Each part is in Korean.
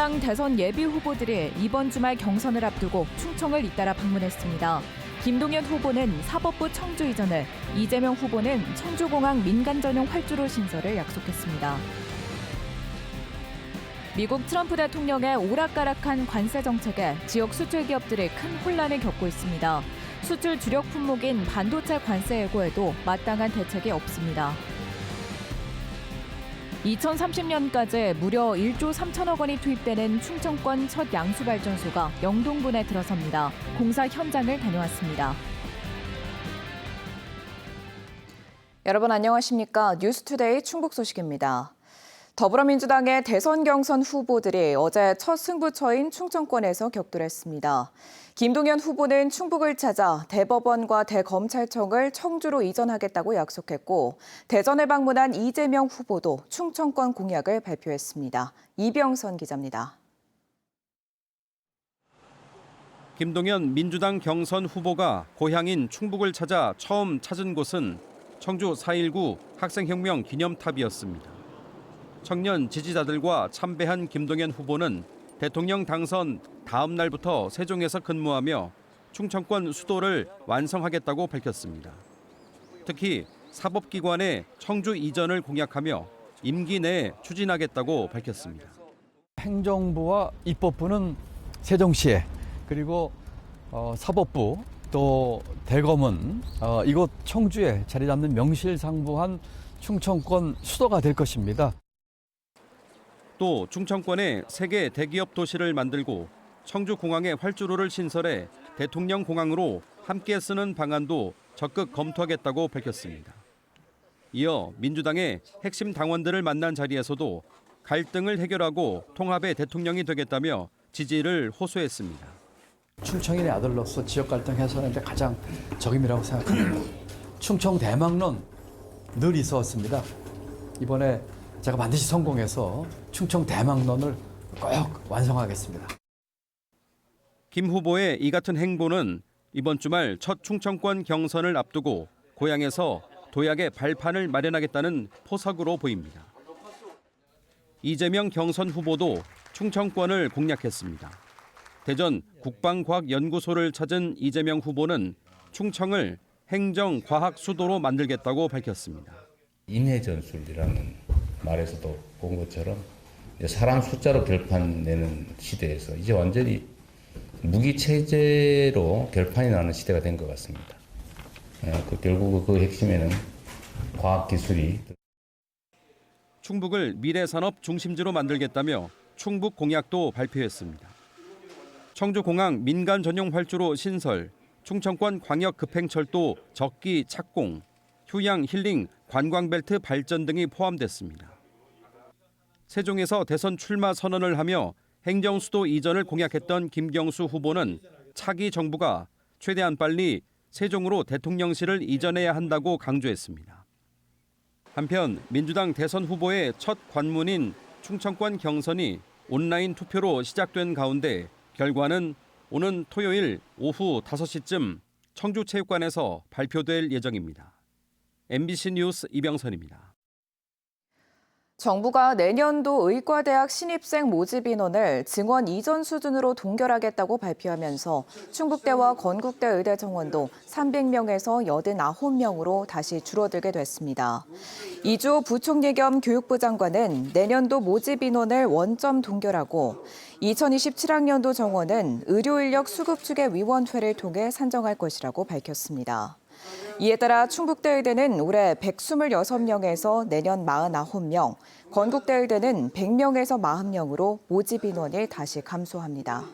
민주당 대선 예비 후보들이 이번 주말 경선을 앞두고 충청을 잇따라 방문했습니다. 김동연 후보는 사법부 청주 이전을, 이재명 후보는 청주공항 민간 전용 활주로 신설을 약속했습니다. 미국 트럼프 대통령의 오락가락한 관세 정책에 지역 수출 기업들이 큰 혼란을 겪고 있습니다. 수출 주력 품목인 반도체 관세 예고에도 마땅한 대책이 없습니다. 2030년까지 무려 1조 3천억 원이 투입되는 충청권 첫 양수발전소가 영동군에 들어섭니다. 공사 현장을 다녀왔습니다. 여러분 안녕하십니까? 뉴스투데이 충북 소식입니다. 더불어민주당의 대선 경선 후보들이 어제 첫 승부처인 충청권에서 격돌했습니다. 김동연 후보는 충북을 찾아 대법원과 대검찰청을 청주로 이전하겠다고 약속했고, 대전을 방문한 이재명 후보도 충청권 공약을 발표했습니다. 이병선 기자입니다. 김동연 민주당 경선 후보가 고향인 충북을 찾아 처음 찾은 곳은 청주 4.19 학생혁명 기념탑이었습니다. 청년 지지자들과 참배한 김동연 후보는 대통령 당선 다음 날부터 세종에서 근무하며 충청권 수도를 완성하겠다고 밝혔습니다. 특히 사법기관의 청주 이전을 공약하며 임기 내에 추진하겠다고 밝혔습니다. 행정부와 입법부는 세종시에, 그리고 사법부 또 대검은 이곳 청주에 자리 잡는 명실상부한 충청권 수도가 될 것입니다. 또 충청권에 세계 대기업 도시를 만들고 청주공항에 활주로를 신설해 대통령 공항으로 함께 쓰는 방안도 적극 검토하겠다고 밝혔습니다. 이어 민주당의 핵심 당원들을 만난 자리에서도 갈등을 해결하고 통합의 대통령이 되겠다며 지지를 호소했습니다. 충청인의 아들로서 지역 갈등 해소하는 데 가장 적임이라고 생각합니다. 충청 대망론 늘 있어왔습니다. 이번에 제가 반드시 성공해서 충청 대망론을 꼭 완성하겠습니다. 김 후보의 이 같은 행보는 이번 주말 첫 충청권 경선을 앞두고 고향에서 도약의 발판을 마련하겠다는 포석으로 보입니다. 이재명 경선 후보도 충청권을 공략했습니다. 대전 국방과학연구소를 찾은 이재명 후보는 충청을 행정과학 수도로 만들겠다고 밝혔습니다. 인해전술이라는 말에서도 본 것처럼 사람 숫자로 결판 내는 시대에서 이제 완전히 무기 체제로 결판이 나는 시대가 된 것 같습니다. 결국 그 핵심에는 과학 기술이. 충북을 미래산업 중심지로 만들겠다며 충북 공약도 발표했습니다. 청주공항 민간 전용 활주로 신설, 충청권 광역급행철도 적기 착공, 휴양 힐링 관광벨트 발전 등이 포함됐습니다. 세종에서 대선 출마 선언을 하며 행정수도 이전을 공약했던 김경수 후보는 차기 정부가 최대한 빨리 세종으로 대통령실을 이전해야 한다고 강조했습니다. 한편 민주당 대선 후보의 첫 관문인 충청권 경선이 온라인 투표로 시작된 가운데 결과는 오는 토요일 오후 5시쯤 청주체육관에서 발표될 예정입니다. MBC 뉴스 이병선입니다. 정부가 내년도 의과대학 신입생 모집 인원을 증원 이전 수준으로 동결하겠다고 발표하면서 충북대와 건국대 의대 정원도 300명에서 89명으로 다시 줄어들게 됐습니다. 이주호 부총리 겸 교육부 장관은 내년도 모집 인원을 원점 동결하고 2027학년도 정원은 의료인력 수급추계위원회를 통해 산정할 것이라고 밝혔습니다. 이에 따라 충북대의대는 올해 126명에서 내년 49명, 건국대의대는 100명에서 40명으로 모집 인원이 다시 감소합니다.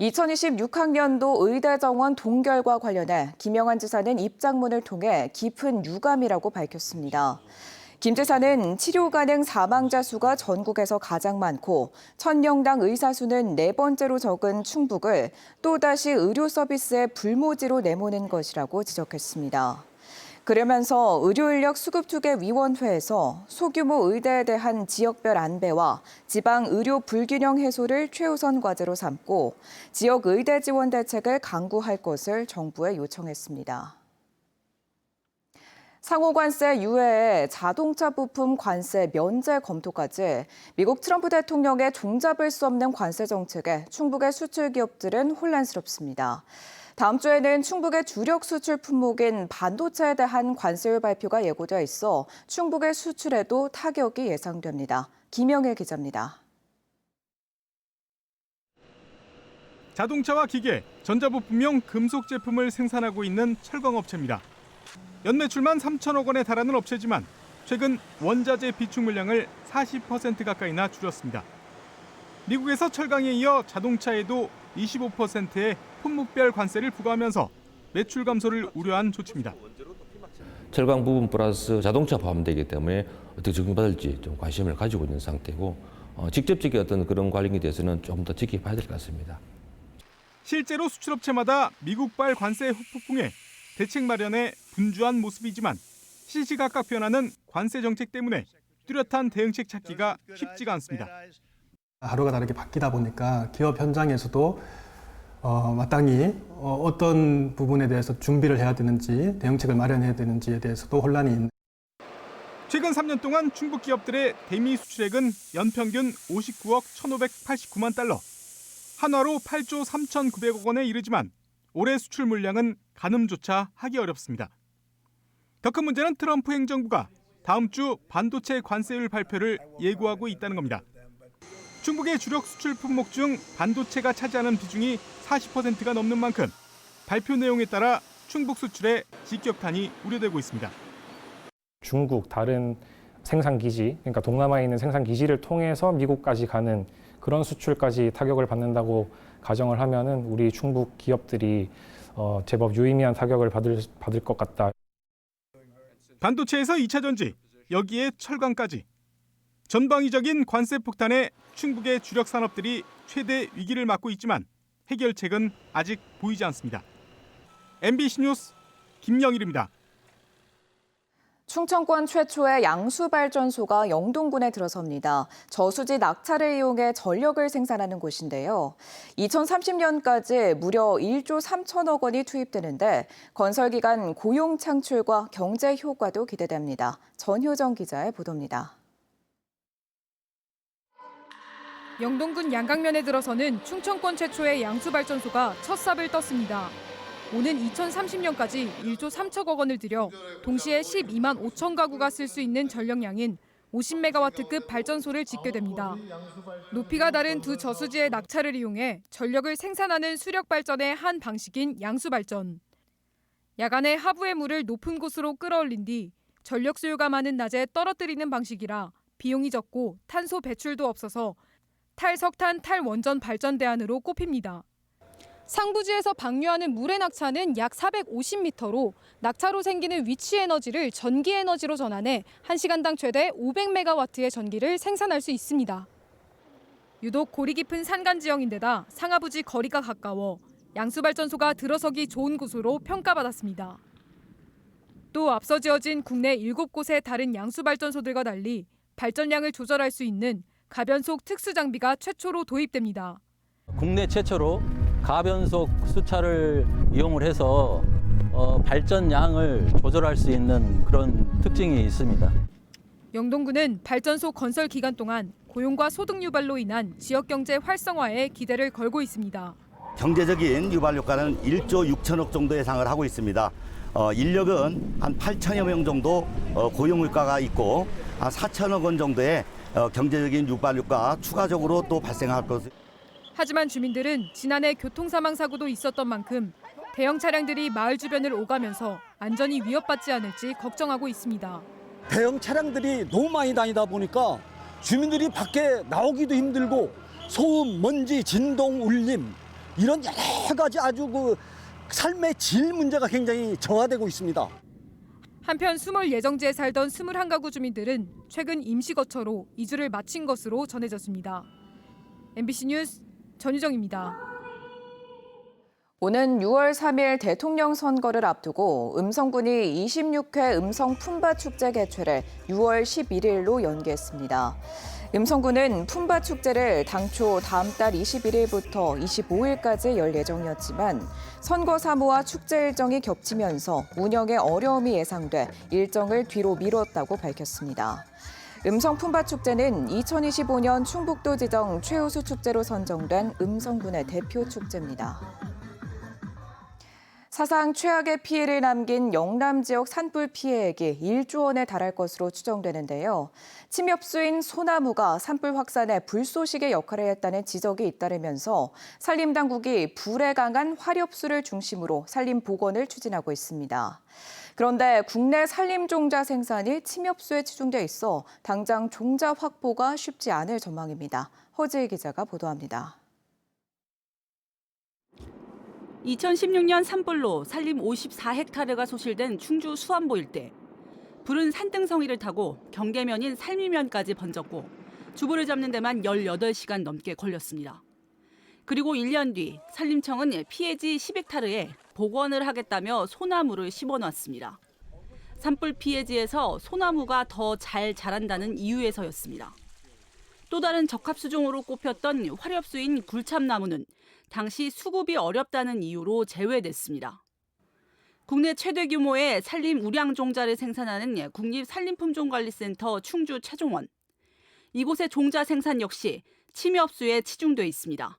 2026학년도 의대 정원 동결과 관련해 김영환 지사는 입장문을 통해 깊은 유감이라고 밝혔습니다. 김 지사는 치료 가능 사망자 수가 전국에서 가장 많고 1000명당 의사 수는 4번째로 적은 충북을 또다시 의료 서비스의 불모지로 내모는 것이라고 지적했습니다. 그러면서 의료인력 수급추계위원회에서 소규모 의대에 대한 지역별 안배와 지방 의료 불균형 해소를 최우선 과제로 삼고 지역 의대 지원 대책을 강구할 것을 정부에 요청했습니다. 상호관세 유예에 자동차 부품 관세 면제 검토까지 미국 트럼프 대통령의 종잡을 수 없는 관세 정책에 충북의 수출 기업들은 혼란스럽습니다. 다음 주에는 충북의 주력 수출 품목인 반도체에 대한 관세율 발표가 예고되어 있어 충북의 수출에도 타격이 예상됩니다. 김영일 기자입니다. 자동차와 기계, 전자부품용 금속 제품을 생산하고 있는 철광업체입니다. 연매출만 3천억 원에 달하는 업체지만 최근 원자재 비축 물량을 40% 가까이나 줄였습니다. 미국에서 철강에 이어 자동차에도 25%의 품목별 관세를 부과하면서 매출 감소를 우려한 조치입니다. 철강 부분 플러스 자동차 포함되기 때문에 어떻게 적용받을지 좀 관심을 가지고 있는 상태고 직접적인 어떤 그런 관련에 대해서는 좀 더 지켜봐야 될 것 같습니다. 실제로 수출업체마다 미국발 관세 후폭풍에 대책 마련에 분주한 모습이지만 시시각각 변하는 관세 정책 때문에 뚜렷한 대응책 찾기가 쉽지가 않습니다. 하루가 다르게 바뀌다 보니까 기업 현장에서도 마땅히 어떤 부분에 대해서 준비를 해야 되는지 대응책을 마련해야 되는지에 대해서도 혼란이 있는. 최근 3년 동안 충북 기업들의 대미 수출액은 연평균 59억 1,589만 달러, 한화로 8조 3,900억 원에 이르지만 올해 수출 물량은 가늠조차 하기 어렵습니다. 더 큰 문제는 트럼프 행정부가 다음 주 반도체 관세율 발표를 예고하고 있다는 겁니다. 충북의 주력 수출 품목 중 반도체가 차지하는 비중이 40%가 넘는 만큼 발표 내용에 따라 충북 수출에 직격탄이 우려되고 있습니다. 중국 다른 생산기지, 그러니까 동남아에 있는 생산기지를 통해서 미국까지 가는 그런 수출까지 타격을 받는다고 가정을 하면은 우리 충북 기업들이 제법 유의미한 타격을 받을 것 같다. 반도체에서 2차 전지, 여기에 철강까지. 전방위적인 관세 폭탄에 충북의 주력 산업들이 최대 위기를 맞고 있지만 해결책은 아직 보이지 않습니다. MBC 뉴스 김영일입니다. 충청권 최초의 양수발전소가 영동군에 들어섭니다. 저수지 낙차를 이용해 전력을 생산하는 곳인데요. 2030년까지 무려 1조 3천억 원이 투입되는데 건설 기간 고용 창출과 경제 효과도 기대됩니다. 전효정 기자의 보도입니다. 영동군 양강면에 들어서는 충청권 최초의 양수발전소가 첫 삽을 떴습니다. 오는 2030년까지 1조 3천억 원을 들여 동시에 12만 5천 가구가 쓸 수 있는 전력량인 50메가와트급 발전소를 짓게 됩니다. 높이가 다른 두 저수지의 낙차를 이용해 전력을 생산하는 수력 발전의 한 방식인 양수발전. 야간에 하부의 물을 높은 곳으로 끌어올린 뒤 전력 수요가 많은 낮에 떨어뜨리는 방식이라 비용이 적고 탄소 배출도 없어서 탈석탄 탈원전 발전 대안으로 꼽힙니다. 상부지에서 방류하는 물의 낙차는 약 450m로 낙차로 생기는 위치 에너지를 전기 에너지로 전환해 1시간당 최대 500메가와트의 전기를 생산할 수 있습니다. 유독 고리 깊은 산간 지형인데다 상하부지 거리가 가까워 양수발전소가 들어서기 좋은 곳으로 평가받았습니다. 또 앞서 지어진 국내 7곳의 다른 양수발전소들과 달리 발전량을 조절할 수 있는 가변속 특수장비가 최초로 도입됩니다. 국내 최초로 가변속 수차를 이용을 해서 발전량을 조절할 수 있는 그런 특징이 있습니다. 영동군은 발전소 건설 기간 동안 고용과 소득 유발로 인한 지역 경제 활성화에 기대를 걸고 있습니다. 경제적인 유발 효과는 1조 6천억 정도 예상을 하고 있습니다. 인력은 한 8천여 명 정도 고용 효과가 있고 한 4천억 원 정도의 경제적인 유발 효과 추가적으로 또 발생할 것을. 하지만 주민들은 지난해 교통사망 사고도 있었던 만큼 대형 차량들이 마을 주변을 오가면서 안전이 위협받지 않을지 걱정하고 있습니다. 대형 차량들이 너무 많이 다니다 보니까 주민들이 밖에 나오기도 힘들고 소음, 먼지, 진동, 울림 이런 여러 가지 아주 그 삶의 질 문제가 굉장히 정화되고 있습니다. 한편 수몰 예정지에 살던 21가구 주민들은 최근 임시거처로 이주를 마친 것으로 전해졌습니다. MBC 뉴스 전유정입니다. 오는 6월 3일 대통령 선거를 앞두고 음성군이 26회 음성 품바 축제 개최를 6월 11일로 연기했습니다. 음성군은 품바축제를 당초 다음 달 21일부터 25일까지 열 예정이었지만 선거 사무와 축제 일정이 겹치면서 운영에 어려움이 예상돼 일정을 뒤로 미뤘다고 밝혔습니다. 음성 품바축제는 2025년 충북도 지정 최우수 축제로 선정된 음성군의 대표 축제입니다. 사상 최악의 피해를 남긴 영남 지역 산불 피해액이 1조 원에 달할 것으로 추정되는데요. 침엽수인 소나무가 산불 확산에 불쏘시개 역할을 했다는 지적이 잇따르면서 산림당국이 불에 강한 화렵수를 중심으로 산림 복원을 추진하고 있습니다. 그런데 국내 산림 종자 생산이 침엽수에 치중돼 있어 당장 종자 확보가 쉽지 않을 전망입니다. 허지희 기자가 보도합니다. 2016년 산불로 산림 54헥타르가 소실된 충주 수안보 일대. 불은 산등성이를 타고 경계면인 살미면까지 번졌고 주부를 잡는 데만 18시간 넘게 걸렸습니다. 그리고 1년 뒤 산림청은 피해지 10헥타르에 복원을 하겠다며 소나무를 심어놨습니다. 산불 피해지에서 소나무가 더 잘 자란다는 이유에서였습니다. 또 다른 적합수종으로 꼽혔던 화렵수인 굴참나무는 당시 수급이 어렵다는 이유로 제외됐습니다. 국내 최대 규모의 산림 우량종자를 생산하는 국립산림품종관리센터 충주 최종원. 이곳의 종자 생산 역시 침엽수에 치중돼 있습니다.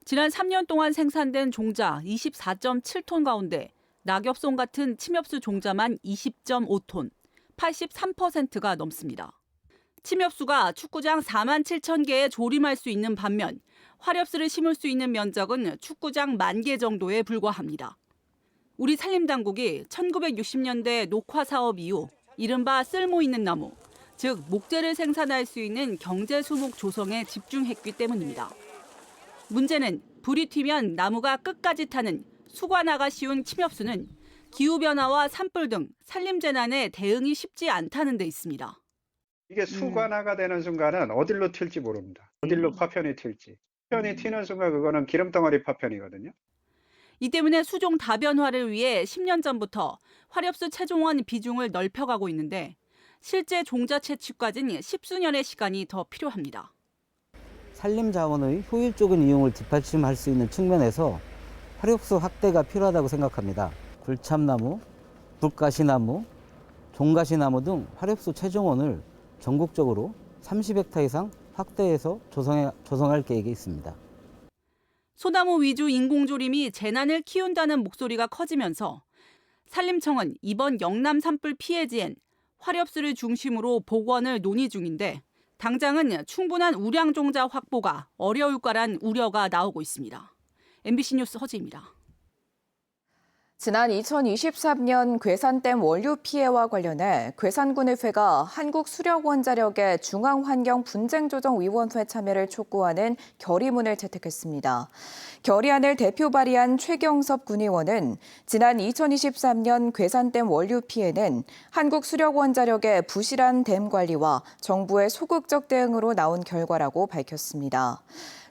지난 3년 동안 생산된 종자 24.7톤 가운데 낙엽송 같은 침엽수 종자만 20.5톤, 83%가 넘습니다. 침엽수가 축구장 4만 7천 개에 조림할 수 있는 반면 화렵수를 심을 수 있는 면적은 축구장 10,000개 정도에 불과합니다. 우리 산림당국이 1960년대 녹화 사업 이후 이른바 쓸모 있는 나무, 즉 목재를 생산할 수 있는 경제수목 조성에 집중했기 때문입니다. 문제는 불이 튀면 나무가 끝까지 타는 수관화가 쉬운 침엽수는 기후변화와 산불 등 산림재난에 대응이 쉽지 않다는 데 있습니다. 이게 수관화가 되는 순간은 어디로 튈지 모릅니다. 어디로 파편이 튈지. 파편이 튀는 순간 그거는 기름덩어리 파편이거든요. 이 때문에 수종 다변화를 위해 10년 전부터 화렵수 채종원 비중을 넓혀가고 있는데 실제 종자 채취까지는 10수년의 시간이 더 필요합니다. 산림 자원의 효율적인 이용을 뒷받침할 수 있는 측면에서 화렵수 확대가 필요하다고 생각합니다. 굴참나무, 불가시나무, 종가시나무 등 화렵수 채종원을 전국적으로 30헥타 이상 확대해서 조성할 계획이 있습니다. 소나무 위주 인공조림이 재난을 키운다는 목소리가 커지면서 산림청은 이번 영남 산불 피해지엔 화렵수를 중심으로 복원을 논의 중인데 당장은 충분한 우량종자 확보가 어려울 거란 우려가 나오고 있습니다. MBC 뉴스 허지입니다. 지난 2023년 괴산댐 원유 피해와 관련해 괴산군의회가 한국수력원자력의 중앙환경분쟁조정위원회 참여를 촉구하는 결의문을 채택했습니다. 결의안을 대표 발의한 최경섭 군의원은 지난 2023년 괴산댐 원유 피해는 한국수력원자력의 부실한 댐 관리와 정부의 소극적 대응으로 나온 결과라고 밝혔습니다.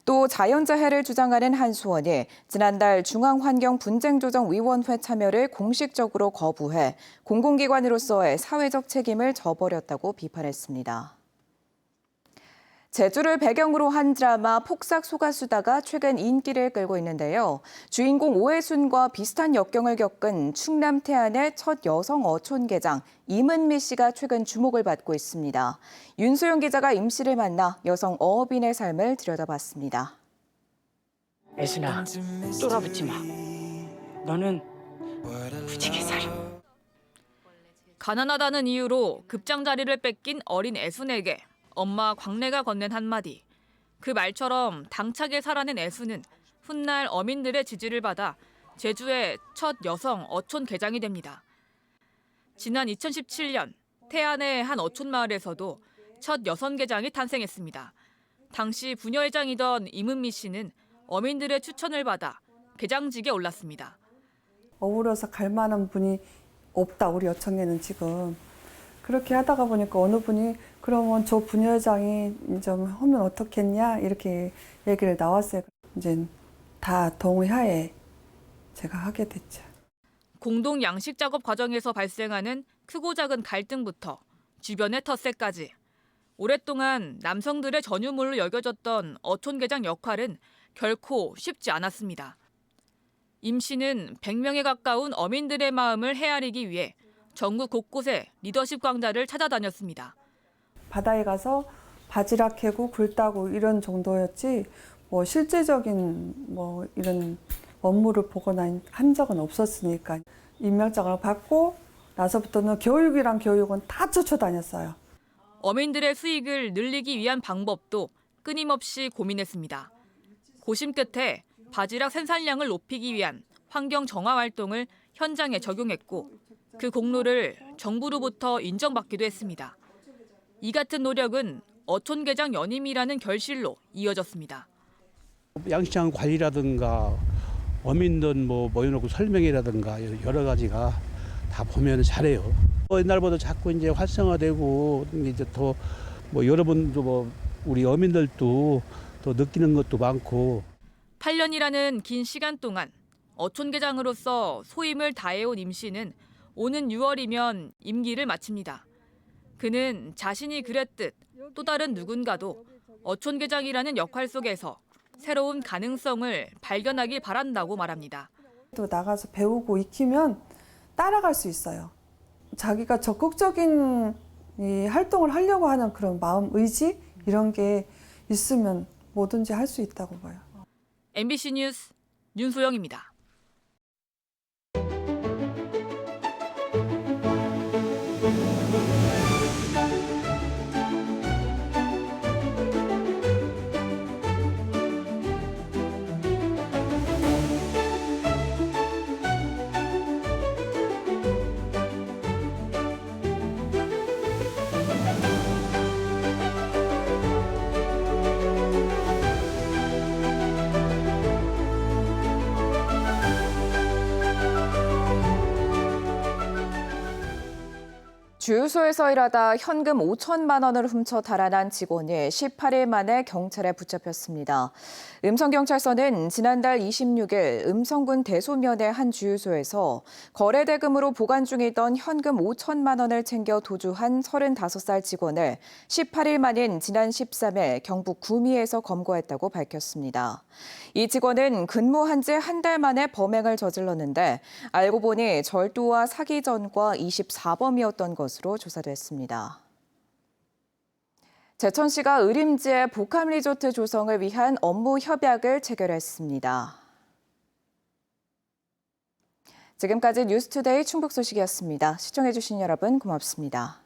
또 자연재해를 주장하는 한수원이 지난달 중앙환경분쟁조정위원회 참여를 공식적으로 거부해 공공기관으로서의 사회적 책임을 져버렸다고 비판했습니다. 제주를 배경으로 한 드라마 폭삭 속았수다가 최근 인기를 끌고 있는데요. 주인공 오해순과 비슷한 역경을 겪은 충남 태안의 첫 여성 어촌계장 임은미 씨가 최근 주목을 받고 있습니다. 윤소영 기자가 임 씨를 만나 여성 어업인의 삶을 들여다봤습니다. 애순아, 쫄아붙지 마. 너는 무지개 살아. 가난하다는 이유로 급장 자리를 뺏긴 어린 애순에게 엄마 광래가 건넨 한마디. 그 말처럼 당차게 살아낸 애순은 훗날 어민들의 지지를 받아 제주의 첫 여성 어촌 계장이 됩니다. 지난 2017년 태안의 한 어촌 마을에서도 첫 여성 계장이 탄생했습니다. 당시 부녀회장이던 임은미 씨는 어민들의 추천을 받아 계장직에 올랐습니다. 어우러서 갈 만한 분이 없다, 우리 여청네는 지금. 그렇게 하다가 보니까 어느 분이 그러면 저 부녀회장이 좀 하면 어떻겠냐 이렇게 얘기를 나왔어요. 이제 다 동의하에 제가 하게 됐죠. 공동 양식 작업 과정에서 발생하는 크고 작은 갈등부터 주변의 텃세까지 오랫동안 남성들의 전유물로 여겨졌던 어촌계장 역할은 결코 쉽지 않았습니다. 임 씨는 100명에 가까운 어민들의 마음을 헤아리기 위해 전국 곳곳에 리더십 강좌를 찾아다녔습니다. 바다에 가서 바지락 캐고 굴 따고 이런 정도였지 뭐 실제적인 뭐 이런 업무를 보거나 한 적은 없었으니까 임명장을 받고 나서부터는 교육이랑 교육은 다 쫓아다녔어요. 어민들의 수익을 늘리기 위한 방법도 끊임없이 고민했습니다. 고심 끝에 바지락 생산량을 높이기 위한 환경 정화 활동을 현장에 적용했고 그 공로를 정부로부터 인정받기도 했습니다. 이 같은 노력은 어촌계장 연임이라는 결실로 이어졌습니다. 양식장 관리라든가 어민들 모여놓고 설명이라든가 여러 가지가 다 보면 잘해요. 옛날보다 자꾸 이제 활성화되고 이제 더 여러분도 우리 어민들도 더 느끼는 것도 많고. 8년이라는 긴 시간 동안 어촌계장으로서 소임을 다해온 임 씨는 오는 6월이면 임기를 마칩니다. 그는 자신이 그랬듯 또 다른 누군가도 어촌계장이라는 역할 속에서 새로운 가능성을 발견하길 바란다고 말합니다. 또 나가서 배우고 익히면 따라갈 수 있어요. 자기가 적극적인 이 활동을 하려고 하는 그런 마음, 의지 이런 게 있으면 뭐든지 할 수 있다고 봐요. MBC 뉴스 윤소영입니다. 주유소에서 일하다 현금 5천만 원을 훔쳐 달아난 직원이 18일 만에 경찰에 붙잡혔습니다. 음성경찰서는 지난달 26일 음성군 대소면의 한 주유소에서 거래대금으로 보관 중이던 현금 5천만 원을 챙겨 도주한 35살 직원을 18일 만인 지난 13일 경북 구미에서 검거했다고 밝혔습니다. 이 직원은 근무한 지 한 달 만에 범행을 저질렀는데 알고 보니 절도와 사기 전과 24범이었던 것으로 조사됐습니다. 제천시가 의림지에 복합리조트 조성을 위한 업무 협약을 체결했습니다. 지금까지 뉴스투데이 충북 소식이었습니다. 시청해주신 여러분 고맙습니다.